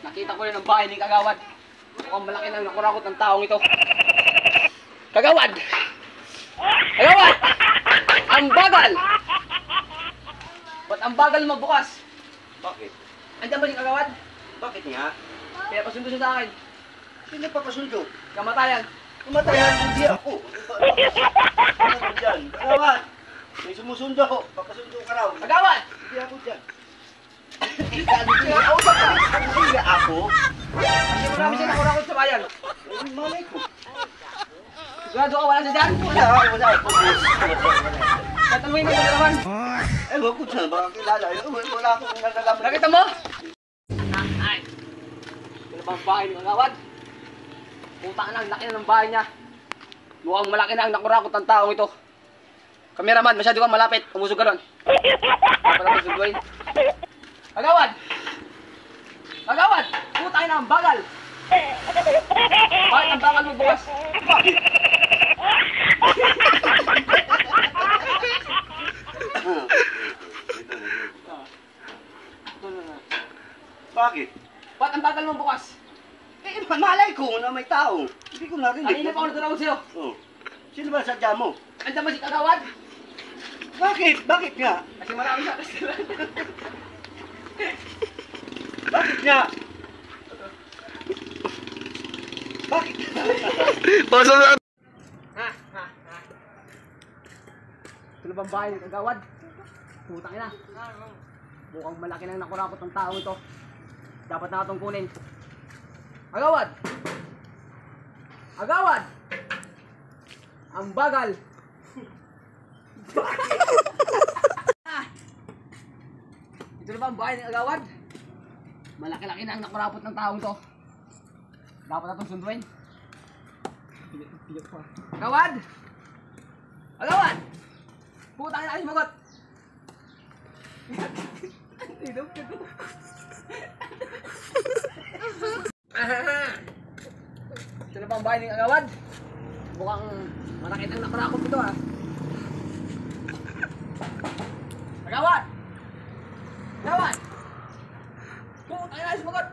Nakita ko rin ang bahay ni Kagawad. Mukhang malaki nang nakurakot ng taong ito. Kagawad! Kagawad! Ang bagal! Ba't ang bagal magbukas? Bakit? Andiyan ba si Kagawad? Bakit nga? Kaya pasundo siya sa akin. Sino pa pasundo? Kamatayan. Kumatayan, hindi ako. Ano dyan? Kagawad! May sumusundo ako. Papasundo ka raw. Kagawad! Hindi ako dyan. Hindi ako ka. Hindi ako. Kasi marami siya nakurakot sa bayan. Ay, malay ko. Sigurado ka wala siya dyan? Wala. Tatanungin mo na naman. Eh, wag ko dyan. Baka kilala. Wala akong nagagaman. Nakita mo? Ay. Ito ba ang bahay ni Kagawad? Putang na, ang laki na ng bahay niya. Mukhang malaki na ang nakurakot ng taong ito. Kameraman, masyado kang malapit. Umusog ka ron. Para masunduin. Kagawad! Kagawad! Putang na, ang bagal! Bakit ang bagal mo bukas? Bakit? Bakit? Bakit ang bagal mo bukas? Eh, malay ko na may tao. Hindi ko narinig. Kanina pa ako natulawag sa'yo. Oh. Sino ba sadya mo? Andiyan ba si Kagawad? Bakit? Bakit nga? Kasi marami sa restaurant. Bakit nga? Bakit? Ito na bang bahay ni Kagawad? Putang ina. Mukhang malaki nang nakurakot ng tao ito. Dapat na itong kunin. Kagawad! Kagawad! Ang bagal! Ito na ba ang bahay ni Kagawad? Malaki-laki na ang nakurapot ng taong to. Dapat na itong sunduin. Kagawad! Kagawad! Putang ina, ayos magot! Ito na ba ang bahay ni Kagawad? Mukhang malaki nang nakurakot ito ha. Kagawad! Kagawad! Putang ina, ayos magot!